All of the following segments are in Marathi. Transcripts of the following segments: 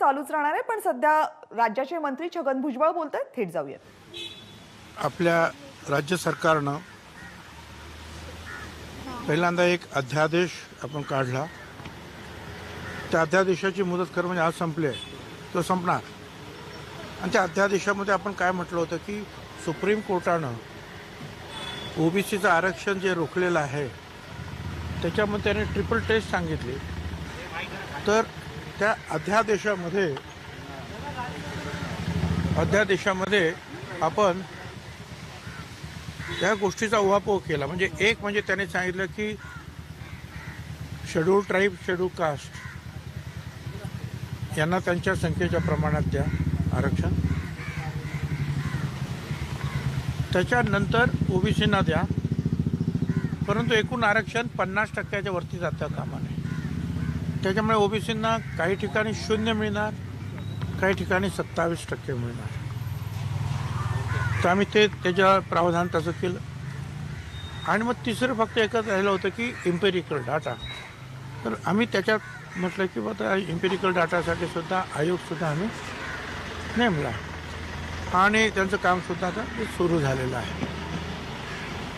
चालूच राहणार आहे. पण सध्या राज्याचे मंत्री छगन भुजबळ बोलतायत. थेट जाऊयात. आपल्या राज्य सरकारनं पहिल्यांदा एक अध्यादेश आपण काढला. त्या अध्यादेशाची मुदत खरं म्हणजे आज संपली आहे, तो संपणार. आणि त्या अध्यादेशामध्ये आपण काय म्हटलं होतं की सुप्रीम कोर्टानं ओबीसीचं आरक्षण जे रोखलेलं आहे त्याच्यामध्ये त्याने ट्रिपल टेस्ट सांगितली. तर त्या अध्यादेशामध्ये आपण त्या गोष्टीचा उहापोह केला. म्हणजे एक म्हणजे त्याने सांगितलं की शेड्यूल ट्राईब, शेड्यूल कास्ट यांना त्यांच्या संख्येच्या प्रमाणात द्या आरक्षण. त्याच्यानंतर ओबीसींना द्या, परंतु एकूण आरक्षण 50% वरती जाता कामा नये. त्याच्यामुळे ओबीसींना काही ठिकाणी 0 मिळणार, काही ठिकाणी 27% मिळणार. तर आम्ही त्याच्या प्रावधान तसं केलं. आणि मग तिसरं फक्त एकच राहिलं होतं की इम्पेरिकल डाटा. तर आम्ही त्याच्यात म्हटलं की आता इम्पेरिकल डाटासाठी सुद्धा आयोगसुद्धा आम्ही नेमला आणि त्यांचं कामसुद्धा आता ते सुरू झालेलं आहे.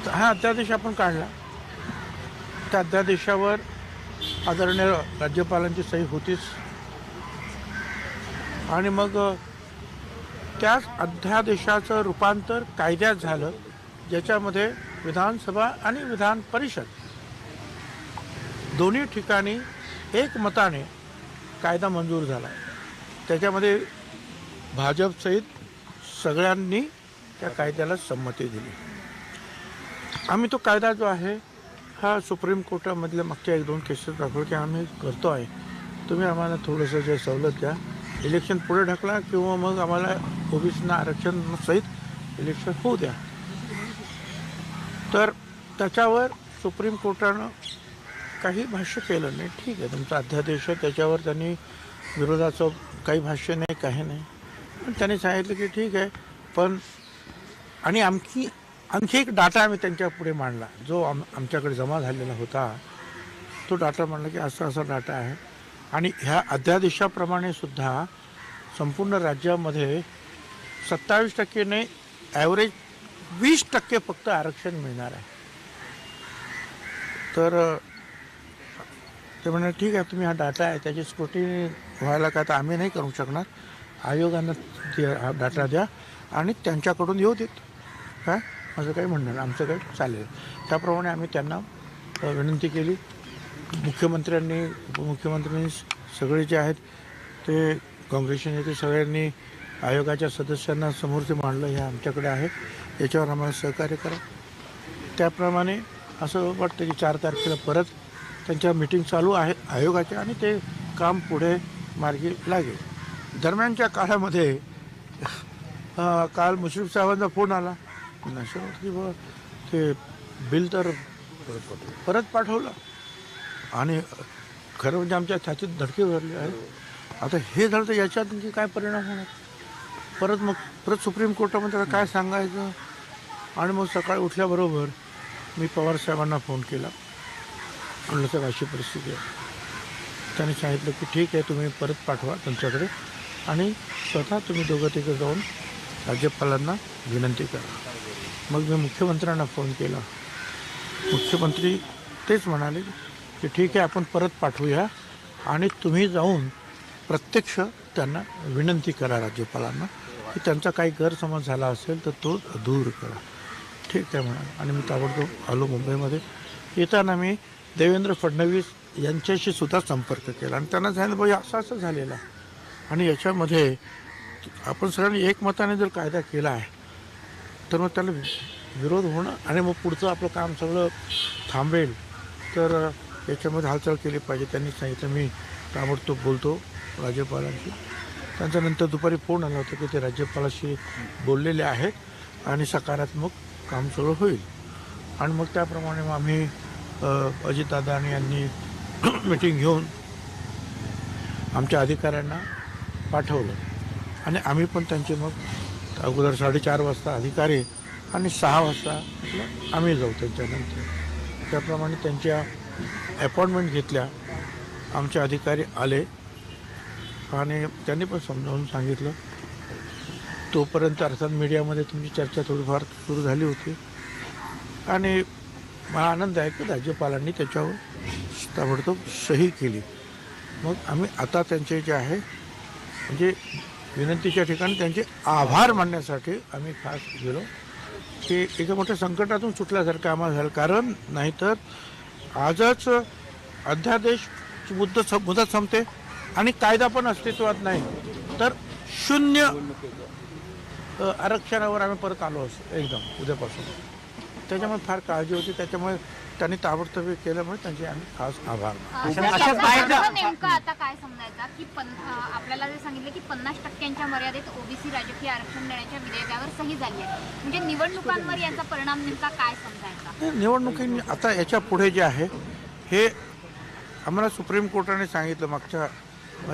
तर हा अध्यादेश आपण काढला. त्या अध्यादेशावर आदरणीय राज्यपालांची सही होतीच. आणि मग त्याच अध्यादेशाचं रूपांतर कायद्यात झालं, ज्याच्यामध्ये विधानसभा आणि विधान परिषद दोन्ही ठिकाणी एकमताने कायदा मंजूर झाला. त्याच्यामध्ये भाजपसहित सगळ्यांनी त्या कायद्याला संमती दिली. आम्ही तो कायदा जो आहे हा सुप्रीम कोर्टामधल्या मागच्या 1-2 केसेस दाखवलं की आम्ही करतो आहे, तुम्ही आम्हाला थोडंसं जे सवलत द्या, इलेक्शन पुढे ढकला किंवा मग आम्हाला ओबीसीना आरक्षण सहित इलेक्शन होऊ द्या. तर त्याच्यावर सुप्रीम कोर्टानं काही भाष्य केलं नाही. ठीक आहे, तुमचा अध्यादेश आहे, त्याच्यावर त्यांनी विरोधाचं काही भाष्य नाही, काही नाही. पण त्यांनी सांगितलं की ठीक आहे, पण आणि आणखी एक डाटा आम्ही त्यांच्या पुढे मांडला, जो आमच्याकडे जमा झालेला होता. तो डाटा मांडला की असा डाटा आहे आणि ह्या अध्यादेशाप्रमाणे सुद्धा संपूर्ण राज्यामध्ये 27% नाही, ॲव्हरेज 20% फक्त आरक्षण मिळणार आहे. तर ते म्हणाले ठीक आहे, तुम्ही हा डाटा आहे त्याची स्क्रुटिनी व्हायला काय तर आम्ही नाही करू शकणार, आयोगानं हा डाटा द्या आणि त्यांच्याकडून येऊ देत. काय माझं काही म्हणणं नाही, आमचं काही चालेल. त्याप्रमाणे आम्ही त्यांना विनंती केली. मुख्यमंत्र्यांनी, उपमुख्यमंत्र्यांनी सगळे जे आहेत ते काँग्रेसचे नेते सगळ्यांनी आयोगाच्या सदस्यांना समोर ते मांडलं, हे आमच्याकडे आहे, याच्यावर आम्हाला सहकार्य करा. त्याप्रमाणे असं वाटतं की 4 तारखेला परत त्यांच्या मीटिंग चालू आहे आयोगाच्या आणि ते काम पुढे मार्गी लागेल. दरम्यानच्या काळामध्ये काल मुश्रीफ साहेबांचा फोन आला, नशा की बा ते बिल तर परत पाठवलं आणि खरं म्हणजे आमच्या छातीत धडके भरले आहे. आता हे झालं तर याच्यात की काय परिणाम होणार, परत सुप्रीम कोर्टामध्ये काय सांगायचं. आणि मग सकाळी उठल्याबरोबर मी पवार साहेबांना फोन केला, म्हणलं तर अशी परिस्थिती आहे. त्यांनी सांगितलं की ठीक आहे, तुम्ही परत पाठवा त्यांच्याकडे आणि स्वतः तुम्ही दोघं जाऊन राज्यपालांना विनंती करा. मग मी मुख्यमंत्र्यांना फोन केला. मुख्यमंत्री तेच म्हणाले की ठीक आहे, आपण परत पाठवूया आणि तुम्ही जाऊन प्रत्यक्ष त्यांना विनंती करा राज्यपालांना की त्यांचा काही गैरसमज झाला असेल तर तो दूर करा. ठीक आहे म्हणा. आणि मी ताबडतोब आलो मुंबईमध्ये. येताना मी देवेंद्र फडणवीस यांच्याशी सुद्धा संपर्क केला आणि त्यांना सांगितलं बाई असं झालेलं आहे आणि याच्यामध्ये आपण सगळ्यांनी एकमताने जर कायदा केला आहे तर मग त्याला विरोध होणं आणि मग पुढचं आपलं काम सगळं थांबेल. तर याच्यामध्ये हालचाल केली पाहिजे. त्यांनी सांगितलं मी ताबडतोब बोलतो राज्यपालांशी. त्यांच्यानंतर दुपारी फोन आला होता की ते राज्यपालाशी बोललेले आहेत आणि सकारात्मक काम सगळं होईल. आणि मग त्याप्रमाणे मग आम्ही अजितदादा यांनी मीटिंग घेऊन आमच्या अधिकाऱ्यांना पाठवलं आणि आम्ही पण त्यांचे मग अगोदर 4:30 वाजता अधिकारी आणि 6 वाजता आम्ही जाऊ त्यांच्यानंतर. त्याप्रमाणे त्यांच्या अपॉइंटमेंट घेतल्या. आमचे अधिकारी आले आणि त्यांनी पण समजावून सांगितलं. तोपर्यंत अर्थात मीडियामध्ये तुमची चर्चा थोडीफार सुरू झाली होती आणि मला आनंद आहे की राज्यपालांनी त्याच्यावर ताबडतोब सही केली. मग आम्ही आता त्यांचे जे आहे म्हणजे विनंतीच्या ठिकाणी त्यांचे आभार मानण्यासाठी आम्ही खास गेलो की एका मोठ्या संकटातून सुटल्यासारखं आम्हाला झालं. कारण नाहीतर आजच अध्यादेश मुदत संपते आणि कायदा पण अस्तित्वात नाही, तर शून्य आरक्षणावर आम्ही परत आलो असतो एकदम उद्यापासून. त्याच्यामुळे फार काळजी होती. त्याच्यामुळे त्यांनी ताबडतोब हे केल्यामुळे त्यांचे आम्ही खास आभार. नेमकं आता काय समजायचा की आपल्याला जे सांगितलं की 50% मर्यादेत ओबीसी राजकीय आरक्षण देण्याच्या विधेयकावर सही झाली आहे, म्हणजे निवडणुकांवर याचा परिणाम नेमका काय समजायचा? निवडणुकी आता याच्या पुढे जे आहे हे आम्हाला सुप्रीम कोर्टाने सांगितलं मागच्या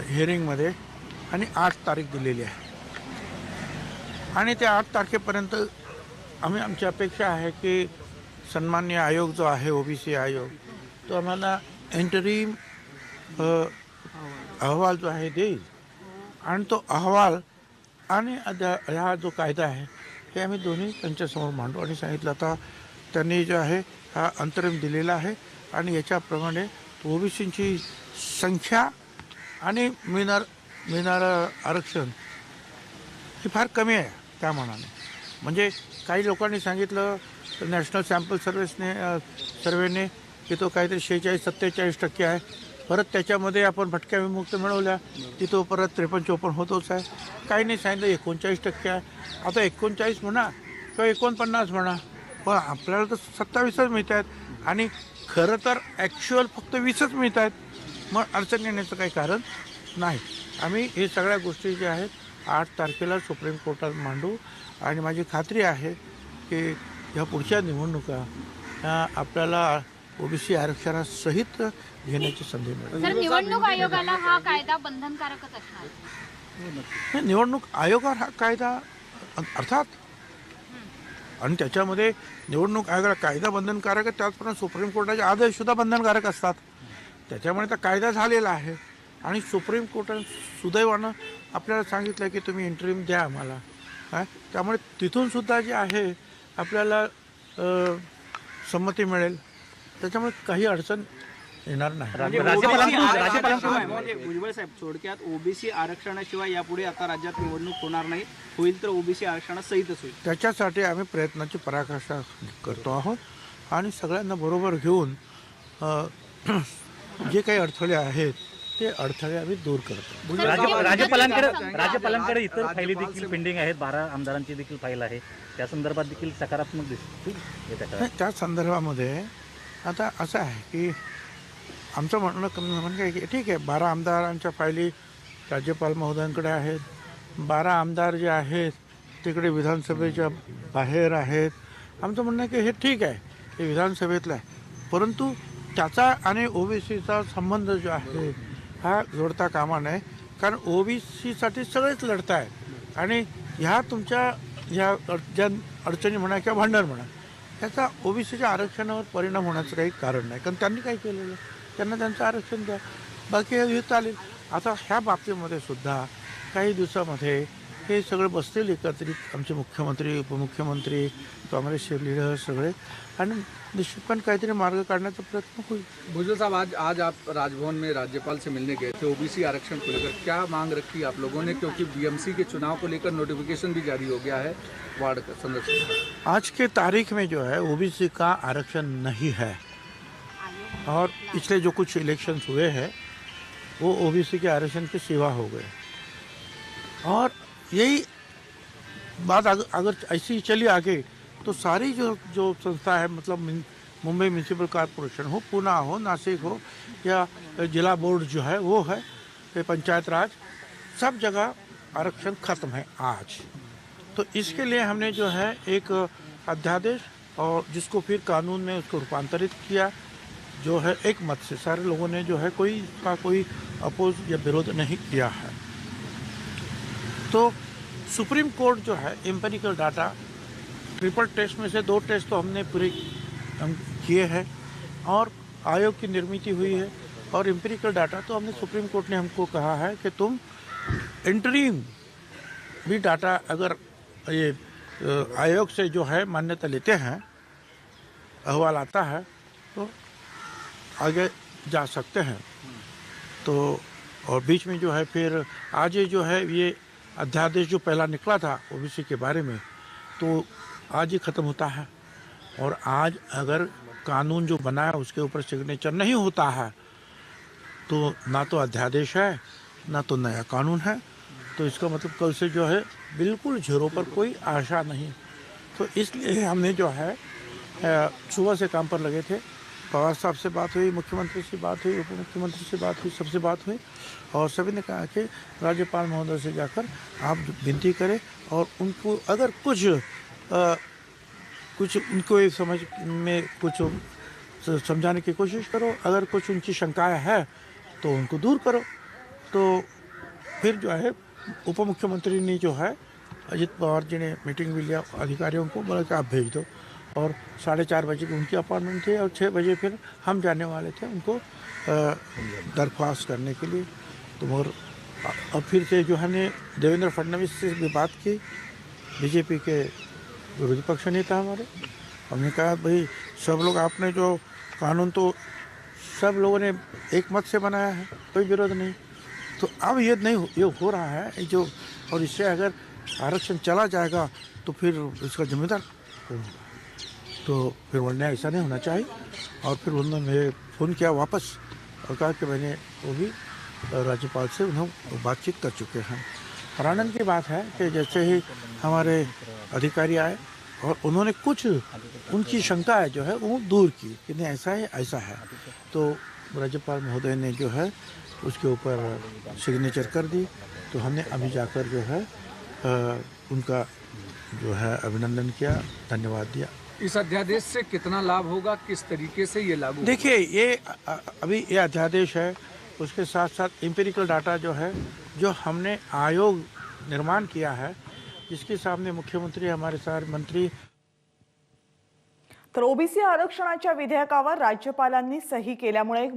हिअरिंगमध्ये आणि 8 तारीख दिलेली आहे आणि त्या 8 तारखेपर्यंत आमची अपेक्षा आहे की सन्मान्य आयोग जो आहे ओबीसी आयोग तो आम्हाला इंटरिम अहवाल जो आहे देईल आणि तो अहवाल आणि हा जो कायदा आहे हे आम्ही दोन्ही त्यांच्यासमोर मांडू. आणि सांगितलं आता त्यांनी जो आहे हा अंतरिम दिलेला आहे आणि याच्याप्रमाणे ओबीसींची संख्या आणि मिळणारं आरक्षण ही फार कमी आहे त्या मानाने. म्हणजे काही लोकांनी सांगितलं नॅशनल सॅम्पल सर्वेने की तो काहीतरी 46-47% आहे. परत त्याच्यामध्ये आपण भटक्या विमुक्त मिळवल्या की तो परत 53-54 होतोच आहे. काही नाही सांगितलं 39% आहे. आता 39 म्हणा किंवा 49 म्हणा, पण आपल्याला तर 27च मिळत आहेत आणि खरं तर ॲक्च्युअल फक्त 20च मिळत आहेत. मग अडचण येण्याचं काही कारण नाही. आम्ही हे सगळ्या गोष्टी ज्या आहेत 8 तारखेला सुप्रीम कोर्टात मांडू आणि माझी खात्री आहे की ह्या पुढच्या निवडणुका ह्या आपल्याला ओबीसी आरक्षणासहित घेण्याची संधी मिळेल. सर, निवडणूक आयोगाला हा कायदा बंधनकारकच असणार? निवडणूक आयोगावर हा कायदा अर्थात आणि त्याच्यामध्ये निवडणूक आयोगाला कायदा बंधनकारक आहे, त्याचप्रमाणे सुप्रीम कोर्टाचे आदेशसुद्धा बंधनकारक असतात. त्याच्यामुळे तर कायदा झालेला आहे आणि सुप्रीम कोर्टाने सुदैवानं आपल्याला सांगितलं की तुम्ही इंटरिम द्या आम्हाला. त्यामुळे तिथूनसुद्धा जे आहे आपल्याला संमती मिळेल. त्याच्यामुळे काही अडचण येणार नाही. म्हणजे भुजबळ साहेब, थोडक्यात ओबीसी आरक्षणाशिवाय यापुढे आता राज्यात निवडणूक होणार नाही, होईल तर ओबीसी आरक्षणासहितच होईल. त्याच्यासाठी आम्ही प्रयत्नाची पराकाष्ठा करतो आहोत आणि सगळ्यांना बरोबर घेऊन जे काही अडथळे आहेत ते अडथळे आम्ही दूर करतो. राज्यपालांकडे इतर फायली देखील पेंडिंग आहेत. 12 आमदारांची देखील फाईल आहे. त्या संदर्भात देखील सकारात्मक दिसते. त्या संदर्भामध्ये आता असं आहे की आमचं म्हणणं की ठीक आहे, 12 आमदारांच्या फायली राज्यपाल महोदयांकडे आहेत. 12 आमदार जे आहेत तिकडे विधानसभेच्या बाहेर आहेत. आमचं म्हणणं आहे की हे ठीक आहे, हे विधानसभेतलं आहे, परंतु त्याचा आणि ओबीसीचा संबंध जो आहे हा जोडता कामा नये. कारण ओबीसीसाठी सगळेच लढत आहेत आणि ह्या तुमच्या ह्या ज्या अडचणी म्हणा किंवा भांडण म्हणा त्याचा ओबीसीच्या आरक्षणावर परिणाम होण्याचं काही कारण नाही. कारण त्यांनी काय केलेलं, त्यांना त्यांचं आरक्षण द्या, बाकी हे चालेल. आता ह्या बाबतीमध्ये सुद्धा काही दिवसामध्ये हे सगळे बसतील एकत्रित आमचे मुख्यमंत्री, उपमुख्यमंत्री, काँग्रेसचे लीडर सगळे आणि निश्चितपणे काहीतरी मार्ग काढण्याचा प्रयत्न होईल. भुजबल साहब, आज आप राजभवन में राज्यपाल से मिलने गए थे ओबीसी आरक्षण को लेकर, क्या मांग रखी आप लोगों ने? क्योंकि बीएमसी के चुनाव को लेकर नोटिफिकेशन भी जारी हो गया है वार्ड का संरक्षण. आज के तारीख में जो है ओबीसी का आरक्षण नहीं है और पिछले जो कुछ इलेक्शंस हुए हैं वो ओबीसी के आरक्षण के सिवा हो गए और यही बात अगर ऐसी चली आगे तो सारी जो संस्था है, मतलब मुंबई म्यूनसिपल कॉरपोरेशन हो, पूना हो, नासिक हो या जिला बोर्ड जो है वो है, पंचायत राज, सब जगह आरक्षण खत्म है आज. तो इसके लिए हमने जो है एक अध्यादेश और जिसको फिर कानून में उसको रूपांतरित किया, जो है एक मत से सारे लोगों ने जो है कोई अपोज या विरोध नहीं किया है. तो सुप्रीम कोर्ट जो है एम्पेरिकल डाटा ट्रिपल टेस्ट में से 2 टेस्ट तो हमने पूरे किए हैं और आयोग की निर्मित हुई है और एम्पेरिकल डाटा तो हमने सुप्रीम कोर्ट ने हमको कहा है कि तुम इंटरिम भी डाटा अगर ये आयोग से जो है मान्यता लेते हैं, अहवाल आता है तो आगे जा सकते हैं। तो और बीच में जो है फिर आज ये जो है ये अध्यादेश जो पहला निकला था ओबीसी के बारे में, तो आज ही ख़त्म होता है। और आज अगर कानून जो बना है उसके ऊपर सिग्नेचर नहीं होता है तो ना तो अध्यादेश है ना तो नया कानून है। तो इसका मतलब कल से जो है बिल्कुल जीरो पर कोई आशा नहीं। तो इसलिए हमने जो है सुबह से काम पर लगे थे। पवार साहब से बात हुई, मुख्यमंत्री से बात हुई, उप मुख्यमंत्री से बात हुई, सबसे बात हुई और सभी ने कहा कि राज्यपाल महोदय से जाकर आप विनती करें और उनको अगर कुछ उनको एक समझ में कुछ समझाने की कोशिश करो, अगर कुछ उनकी शंकाएं हैं तो उनको दूर करो। तो फिर जो है उप मुख्यमंत्री ने जो है अजित पवार जी ने मीटिंग भी लिया, अधिकारियों को बोला कि आप भेज दो। और 4:30 बजे की उनकी अपॉइंटमेंट थी और 6 बजे फिर हम जाने वाले थे उनको दरख्वास्त करने के लिए। तो मगर अब फिर से जो हमने देवेंद्र फडणवीस से भी बात की, बीजेपी के विरोधी पक्ष नेता हमारे, हमने कहा भाई सब लोग आपने जो कानून तो सब लोगों ने एक मत से बनाया है, कोई विरोध नहीं। तो अब ये नहीं ये हो रहा है जो, और इससे अगर आरक्षण चला जाएगा तो फिर इसका जिम्मेदार कौन होगा? तो फिर बोलने ऐसा नहीं होना चाहिए। और फिर उन्होंने मेरे फ़ोन किया वापस और कहा कि मैंने वो भी राज्यपाल से उन्हें बातचीत कर चुके हैं। और आनंद की बात है कि जैसे ही हमारे अधिकारी आए और उन्होंने कुछ उनकी शंकाएं जो है वो दूर की कि नहीं ऐसा है ऐसा है, तो राज्यपाल महोदय ने जो है उसके ऊपर सिग्नेचर कर दी। तो हमने अभी जाकर जो है उनका जो है अभिनंदन किया, धन्यवाद दिया। इस अध्यादेश से कितना लाभ होगा, किस तरीके से ये लागू होगा? देखिए ये अभी ये अध्यादेश है, उसके साथ साथ एम्पिरिकल डाटा जो है जो हमने आयोग निर्माण किया है, जिसके सामने मुख्यमंत्री हमारे सारे मंत्री। तर ओबीसी आरक्षणाच्या विधेयकावर राज्यपालांनी सही केल्यामुळे